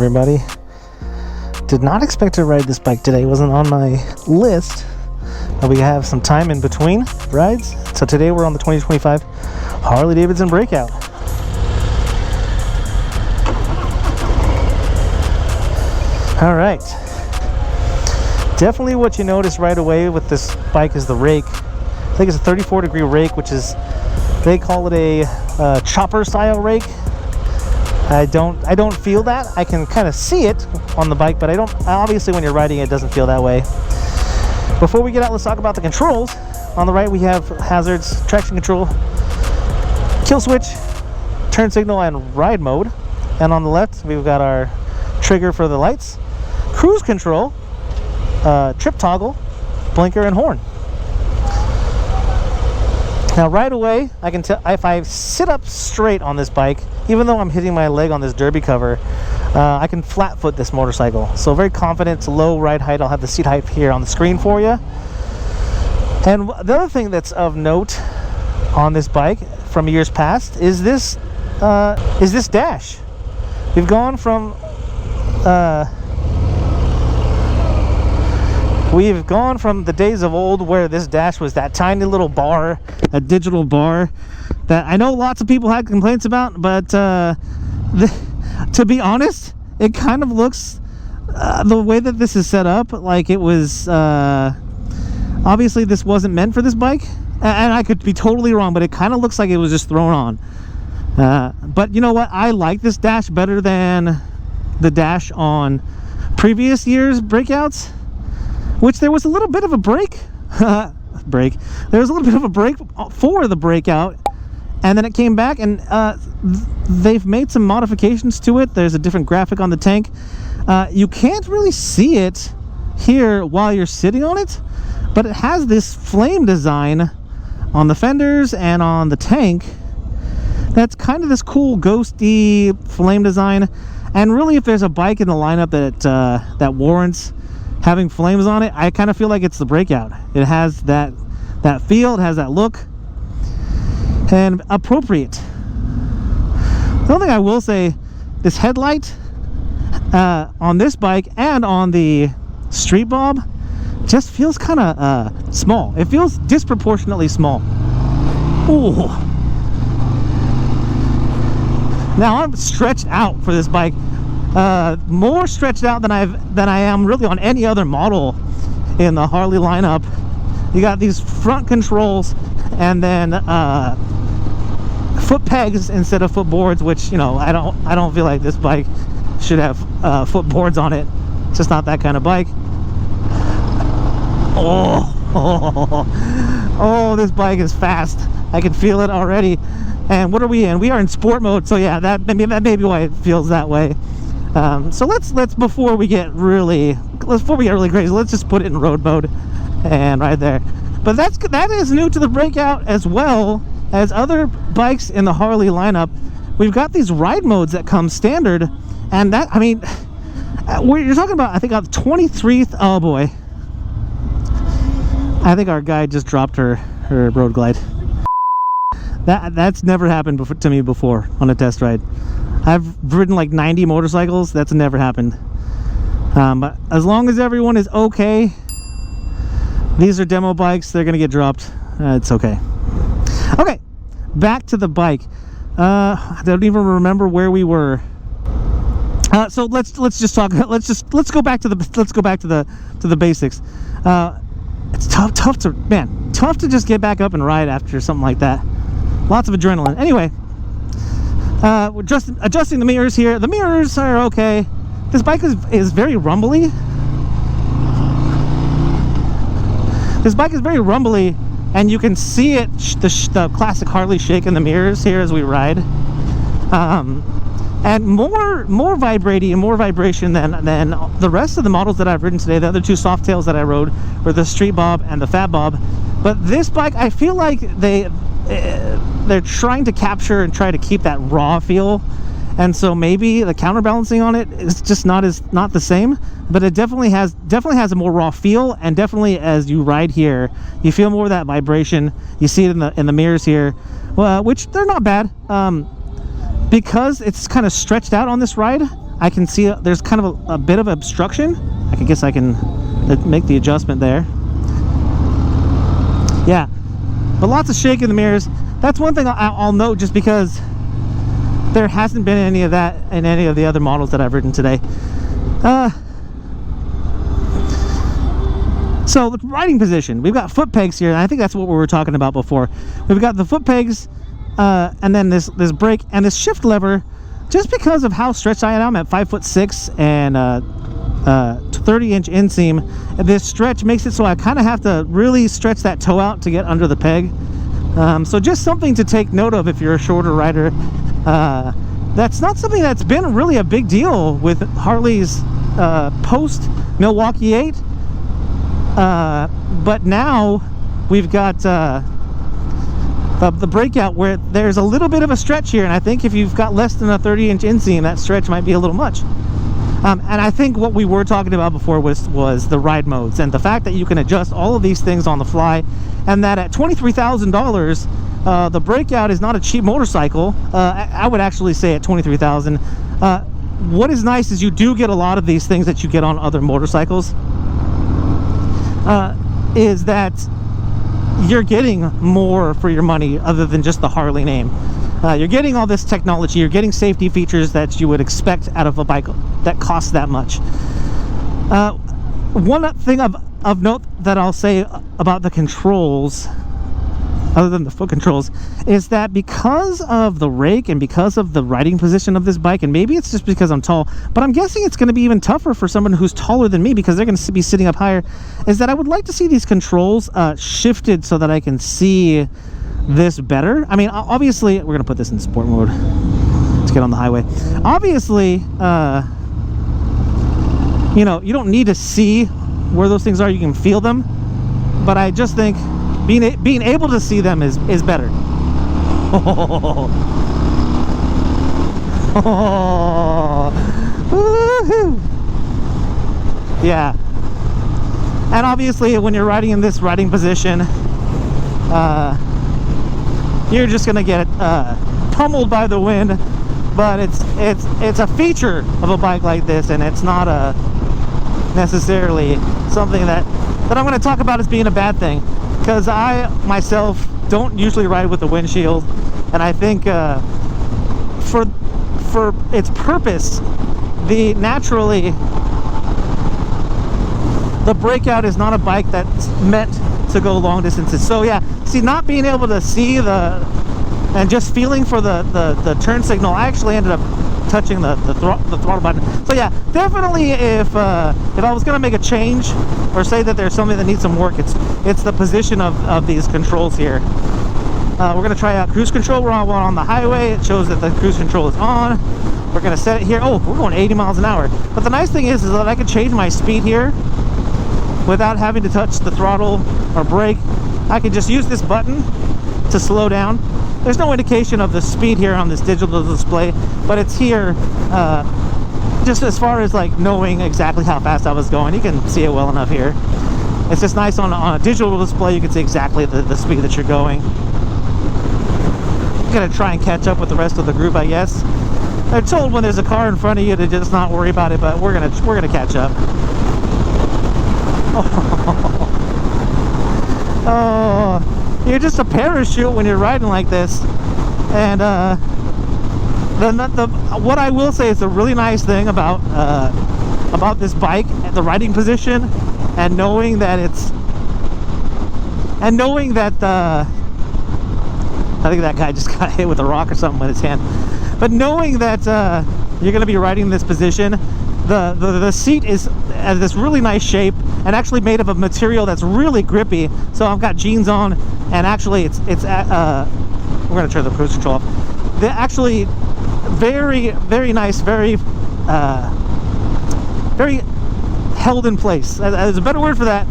everybody. Did not expect to ride this bike today. It wasn't on my list, but we have some time in between rides. So today we're on the 2025 Harley-Davidson Breakout. All right. Definitely what you notice right away with this bike is the rake. I think it's a 34-degree rake, which is, they call it a chopper style rake. I don't feel that. I can kind of see it on the bike, but I don't, obviously when you're riding it doesn't feel that way. Before we get out, let's talk about the controls. On the right we have hazards, traction control, kill switch, turn signal, and ride mode. And on the left we've got our trigger for the lights, cruise control, trip toggle, blinker, and horn. Now right away, I can tell if I sit up straight on this bike, even though I'm hitting my leg on this derby cover, I can flat foot this motorcycle. So very confident. It's low ride height. I'll have the seat height here on the screen for you. And the other thing that's of note on this bike from years past is this dash. We've gone from the days of old where this dash was that tiny little bar, a digital bar that I know lots of people had complaints about, but to be honest, it kind of looks, the way that this is set up, like it was, obviously this wasn't meant for this bike, and I could be totally wrong, but it kind of looks like it was just thrown on. But you know what? I like this dash better than the dash on previous years' breakouts, which there was a little bit of a break. There was a little bit of a break for the breakout, and then it came back, and they've made some modifications to it. There's a different graphic on the tank. You can't really see it here while you're sitting on it, but it has this flame design on the fenders and on the tank. That's kind of this cool ghosty flame design. And really, if there's a bike in the lineup that warrants having flames on it, I kind of feel like it's the Breakout. It has that feel, it has that look, and appropriate. The only thing I will say, this headlight on this bike and on the Street Bob just feels kind of small. It feels disproportionately small. Ooh. Now I'm stretched out for this bike, more stretched out than I am really on any other model in the Harley lineup. You got these front controls, and then foot pegs instead of foot boards, which, you know, I don't feel like this bike should have foot boards on it. It's just not that kind of bike. Oh, this bike is fast. I can feel it already. And what are we in? We are in sport mode, so yeah, that may be why it feels that way. So let's before we get really crazy, let's just put it in road mode and right there. But that is new to the Breakout, as well as other bikes in the Harley lineup. We've got these ride modes that come standard, and that, I mean, you're talking about, I think, on the 23rd. Oh boy, I think our guy just dropped her road glide. That's never happened to me before on a test ride. I've ridden like 90 motorcycles. That's never happened. But as long as everyone is okay, these are demo bikes. They're gonna get dropped. It's okay. Okay, back to the bike. I don't even remember where we were. So let's just talk. Let's go back to the basics. It's tough to just get back up and ride after something like that. Lots of adrenaline. Anyway, we're just adjusting the mirrors here. The mirrors are okay. This bike is very rumbly. This bike is very rumbly, and you can see it, the classic Harley shake in the mirrors here as we ride. And more vibrating and more vibration than the rest of the models that I've ridden today. The other two Softails that I rode were the Street Bob and the Fat Bob. But this bike, I feel like they're trying to capture and try to keep that raw feel, and so maybe the counterbalancing on it is just not the same, but it definitely has a more raw feel, and definitely as you ride here you feel more of that vibration. You see it in the mirrors here, which they're not bad. Because it's kind of stretched out on this ride, I can see there's kind of a bit of obstruction. I guess I can make the adjustment there. Yeah, but lots of shake in the mirrors. That's one thing I'll note, just because there hasn't been any of that in any of the other models that I've ridden today. So the riding position, we've got foot pegs here, and I think that's what we were talking about before. We've got the foot pegs, and then this brake and this shift lever. Just because of how stretched I am at 5'6" and 30-inch inseam, this stretch makes it so I kind of have to really stretch that toe out to get under the peg. So just something to take note of if you're a shorter rider. That's not something that's been really a big deal with Harley's post Milwaukee 8. But now we've got the Breakout, where there's a little bit of a stretch here, and I think if you've got less than a 30-inch inseam, that stretch might be a little much. And I think what we were talking about before was the ride modes, and the fact that you can adjust all of these things on the fly, and that at $23,000, the Breakout is not a cheap motorcycle. I would actually say at $23,000. What is nice is you do get a lot of these things that you get on other motorcycles. Is that you're getting more for your money other than just the Harley name. You're getting all this technology, you're getting safety features that you would expect out of a bike that costs that much. One thing of note that I'll say about the controls, other than the foot controls, is that because of the rake and because of the riding position of this bike, and maybe it's just because I'm tall, but I'm guessing it's going to be even tougher for someone who's taller than me because they're going to be sitting up higher, is that I would like to see these controls shifted so that I can see this better. I mean, obviously, we're going to put this in sport mode. Let's get on the highway. Obviously, you know, you don't need to see where those things are. You can feel them. But I just think being able to see them is better. Oh. Oh. Yeah. And obviously, when you're riding in this riding position, you're just gonna get pummeled by the wind. But it's a feature of a bike like this, and it's not necessarily something that I'm going to talk about as being a bad thing, because I myself don't usually ride with the windshield, and I think for its purpose, the Breakout is not a bike that's meant to go long distances. So yeah, see, not being able to see and just feeling for the turn signal, I actually ended up touching the throttle button. So yeah, definitely if I was gonna make a change or say that there's something that needs some work, it's the position of these controls here. We're gonna try out cruise control. We're on the highway. It shows that the cruise control is on. We're gonna set it here. Oh, we're going 80 miles an hour. But the nice thing is that I can change my speed here without having to touch the throttle or brake. I can just use this button to slow down. There's no indication of the speed here on this digital display, but it's here just as far as like knowing exactly how fast I was going. You can see it well enough here. It's just nice on a digital display. You can see exactly the speed that you're going. I'm gonna try and catch up with the rest of the group, I guess. They're told when there's a car in front of you to just not worry about it, but we're gonna catch up. Oh, you're just a parachute when you're riding like this. And what I will say is a really nice thing about this bike, the riding position, and knowing that I think that guy just got hit with a rock or something with his hand. But knowing that you're going to be riding in this position, the seat has this really nice shape and actually made of a material that's really grippy. So I've got jeans on, and actually we're going to turn the cruise control off. They're actually very, very nice, very held in place. There's a better word for that,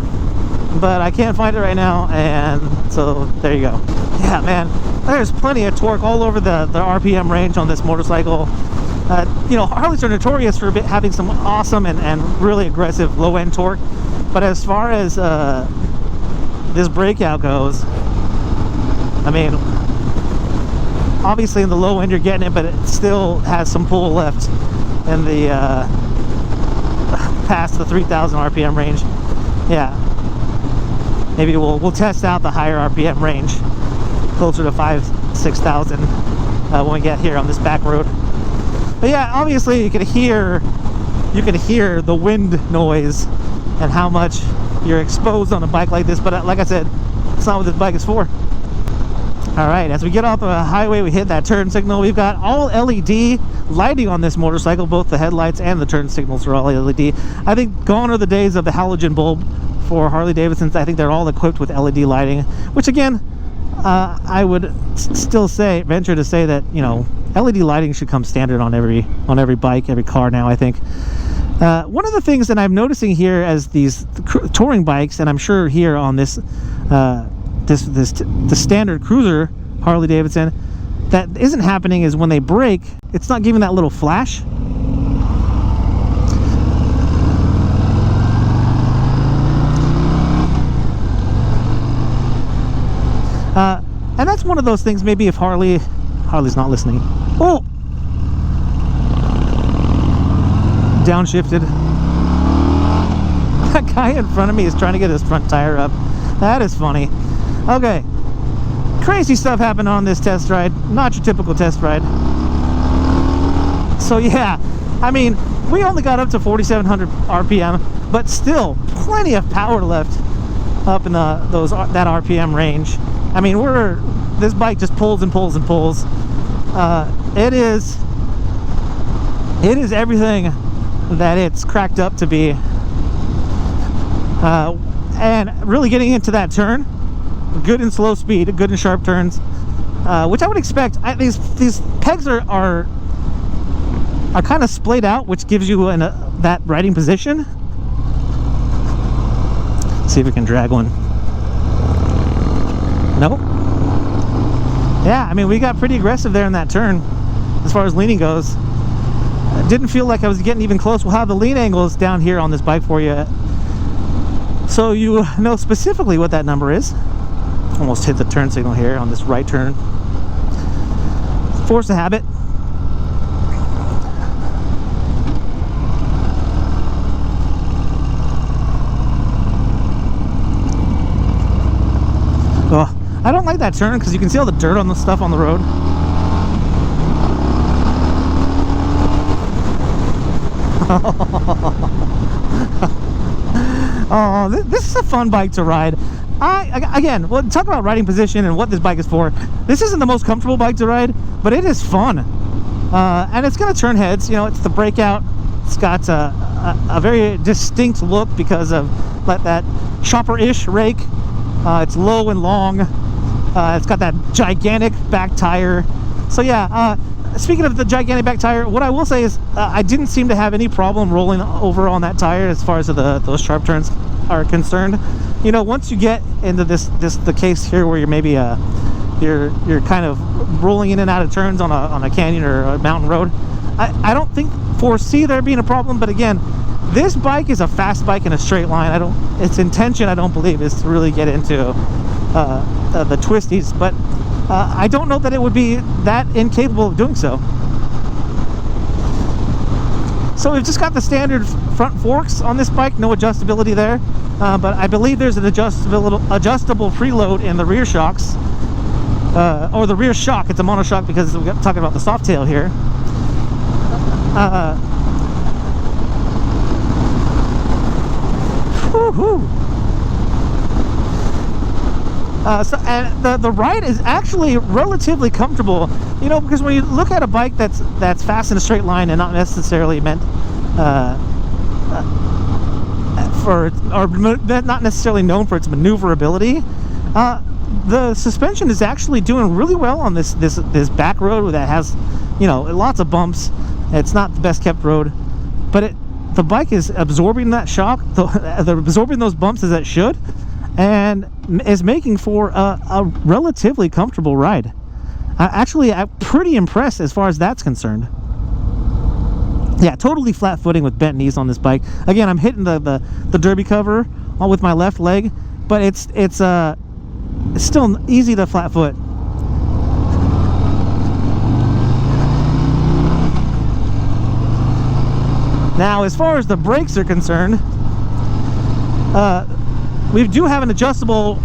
but I can't find it right now, and so there you go. Yeah, man, there's plenty of torque all over the RPM range on this motorcycle. You know, Harleys are notorious for having some awesome and really aggressive low-end torque, but as far as this Breakout goes, I mean, obviously in the low end you're getting it, but it still has some pull left in the past the 3,000 RPM range. Yeah, maybe we'll test out the higher RPM range, closer to 5,000-6,000 when we get here on this back road. But yeah, obviously you can hear the wind noise and how much you're exposed on a bike like this. But like I said, it's not what this bike is for. All right, as we get off the highway, we hit that turn signal. We've got all LED lighting on this motorcycle. Both the headlights and the turn signals are all LED. I think gone are the days of the halogen bulb for Harley-Davidsons. I think they're all equipped with LED lighting, which again, I would still venture to say that, you know, LED lighting should come standard on every bike, every car now, I think. One of the things that I'm noticing here as these touring bikes, and I'm sure here on this the standard cruiser Harley-Davidson, that isn't happening is when they brake, it's not giving that little flash. And that's one of those things, maybe if Harley's not listening. Oh! Downshifted. That guy in front of me is trying to get his front tire up. That is funny. Okay. Crazy stuff happened on this test ride. Not your typical test ride. So yeah, I mean, we only got up to 4,700 RPM, but still plenty of power left up in that RPM range. I mean, this bike just pulls and pulls and pulls. It is everything that it's cracked up to be. And really getting into that turn, good in slow speed, good in sharp turns, which I would expect. These pegs are kind of splayed out, which gives you that riding position. See if we can drag one. Nope. Yeah, I mean, we got pretty aggressive there in that turn as far as leaning goes. It didn't feel like I was getting even close. We'll have the lean angles down here on this bike for you, so you know specifically what that number is. Almost hit the turn signal here on this right turn. Force of habit. Oh, I don't like that turn because you can see all the dirt on the stuff on the road. Oh, this is a fun bike to ride. Again, we'll talk about riding position and what this bike is for. This isn't the most comfortable bike to ride, but it is fun. And it's going to turn heads. You know, it's the Breakout. It's got a very distinct look because of that chopper-ish rake. It's low and long. It's got that gigantic back tire. So yeah, speaking of the gigantic back tire, what I will say is I didn't seem to have any problem rolling over on that tire as far as those sharp turns are concerned. You know, once you get into the case here where you're maybe you're kind of rolling in and out of turns on a canyon or a mountain road, I don't foresee there being a problem. But again, this bike is a fast bike in a straight line. Its intention, I don't believe, is to really get into the twisties, but I don't know that it would be that incapable of doing so. So we've just got the standard front forks on this bike, no adjustability there, but I believe there's an adjustable preload in the rear shocks, or the rear shock. It's a monoshock because we're talking about the soft tail here. And the ride is actually relatively comfortable, you know, because when you look at a bike that's fast in a straight line and not necessarily meant not necessarily known for its maneuverability, the suspension is actually doing really well on this back road that has, you know, lots of bumps. It's not the best kept road, but the bike is absorbing that shock, absorbing those bumps as it should, and is making for a relatively comfortable ride. Actually, I'm pretty impressed as far as that's concerned. Yeah, totally flat footing with bent knees on this bike. Again, I'm hitting the derby cover all with my left leg, but it's still easy to flat foot. Now, as far as the brakes are concerned, we do have an adjustable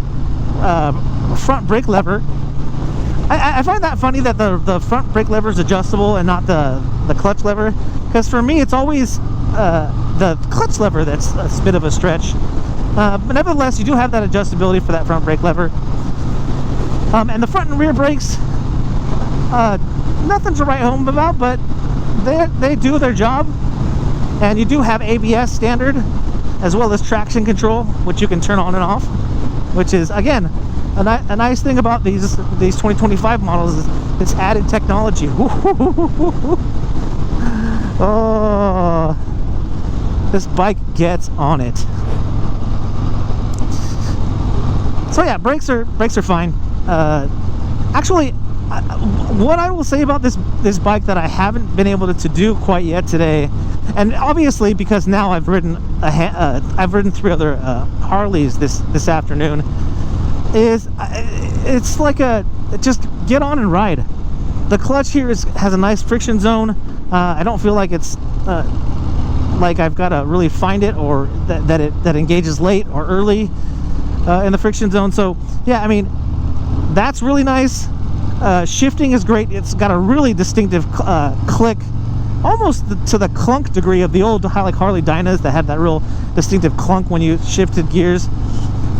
front brake lever. I find that funny that the front brake lever is adjustable and not the clutch lever, because for me it's always the clutch lever that's a bit of a stretch. But nevertheless, you do have that adjustability for that front brake lever. And the front and rear brakes, nothing to write home about, but they do their job. And you do have ABS standard, as well as traction control, which you can turn on and off, which is, again, a nice thing about these 2025 models is it's added technology. Oh, this bike gets on it. So yeah, brakes are fine. Actually, what I will say about this bike that I haven't been able to do quite yet today, and obviously because now I've ridden 3 other Harleys this afternoon, is it's like just get on and ride. The clutch here has a nice friction zone. I don't feel like it's like I've got to really find it, or that engages late or early in the friction zone. So yeah, I mean, that's really nice. Shifting is great. It's got a really distinctive click, almost to the clunk degree of the old Harley Dynas that had that real distinctive clunk when you shifted gears.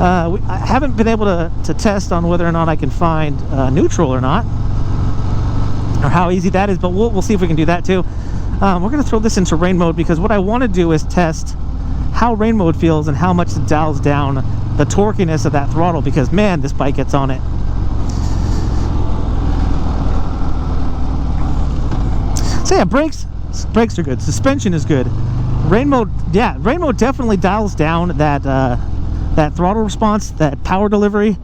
I haven't been able to test on whether or not I can find neutral or not, or how easy that is, but we'll see if we can do that too. We're going to throw this into rain mode, because what I want to do is test how rain mode feels and how much it dials down the torquiness of that throttle, because man, this bike gets on it. So yeah, brakes are good. Suspension is good. Rain mode, yeah, rain mode definitely dials down that throttle response, that power delivery.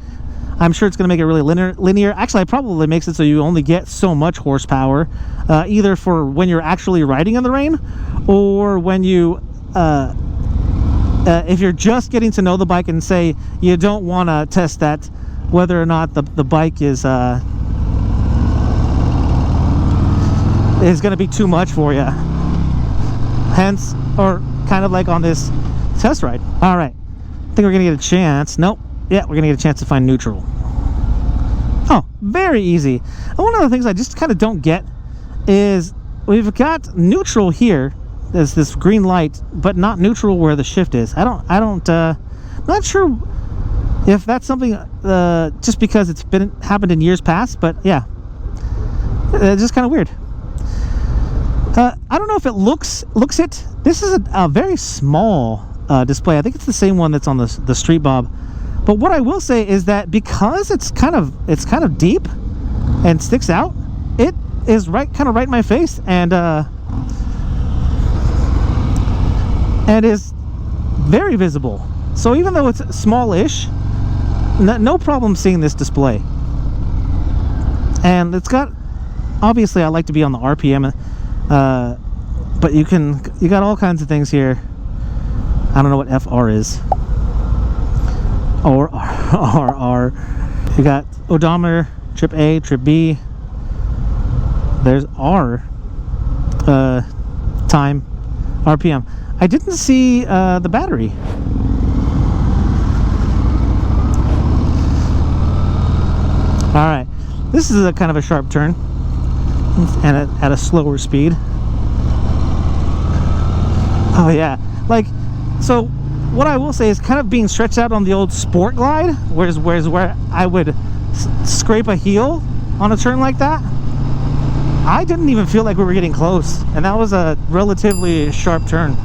I'm sure it's going to make it really linear. Actually, it probably makes it so you only get so much horsepower, either for when you're actually riding in the rain, or when you if you're just getting to know the bike and say you don't want to test that, whether or not the bike is going to be too much for you. Hence, or kind of like on this test ride. All right, I think we're gonna get a chance. Nope. Yeah, we're gonna get a chance to find neutral. Oh, very easy. And one of the things I just kind of don't get is we've got neutral here. There's this green light, but not neutral where the shift is. Not sure if that's something just because it's happened in years past, but yeah, it's just kind of weird. I don't know if it looks it. This is a very small display. I think it's the same one that's on the Street Bob. But what I will say is that because it's kind of deep and sticks out, it is kind of right in my face, and is very visible. So even though it's smallish, no problem seeing this display. And it's got, obviously I like to be on the RPM, but you got all kinds of things here. I don't know what FR is, or RR. You got odometer, trip A, trip B. There's R, time, RPM. I didn't see the battery. All right, this is a kind of a sharp turn, and at a slower speed. Oh yeah, like, so what I will say is kind of being stretched out on the old Sport Glide, whereas where I would scrape a heel on a turn like that, I didn't even feel like we were getting close, and that was a relatively sharp turn.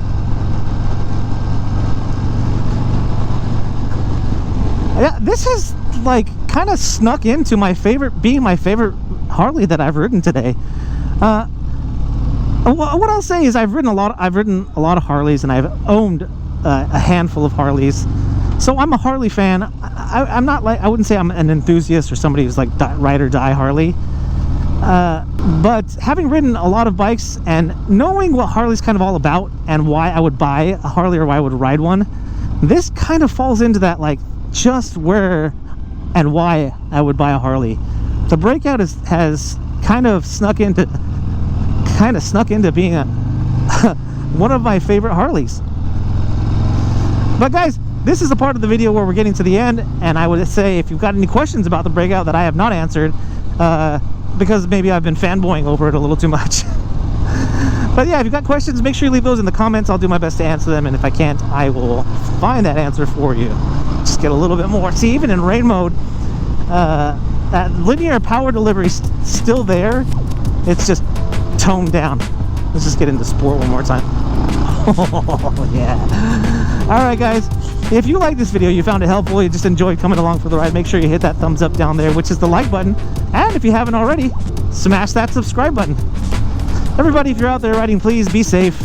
Yeah, this is like kind of snuck into being my favorite Harley that I've ridden today. What I'll say is I've ridden a lot of Harleys, and I've owned a handful of Harleys, so I'm a Harley fan. I'm not like, I wouldn't say I'm an enthusiast or somebody who's like ride or die Harley, but having ridden a lot of bikes and knowing what Harley's kind of all about and why I would buy a Harley or why I would ride one, this kind of falls into that, like, just where and why I would buy a Harley. The Breakout has kind of snuck into being one of my favorite Harleys. But guys, this is a part of the video where we're getting to the end, and I would say if you've got any questions about the Breakout that I have not answered, because maybe I've been fanboying over it a little too much. But yeah, if you've got questions, make sure you leave those in the comments. I'll do my best to answer them, and if I can't, I will find that answer for you. Just get a little bit more. See, even in rain mode, that linear power delivery is still there. It's just toned down. Let's just get into sport one more time. Oh yeah. Alright guys, if you like this video, you found it helpful, you just enjoyed coming along for the ride, make sure you hit that thumbs up down there, which is the like button, and if you haven't already, smash that subscribe button. Everybody, if you're out there riding, please be safe,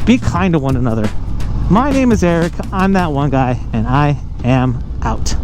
be kind to one another. My name is Eric, I'm that one guy, and I am out.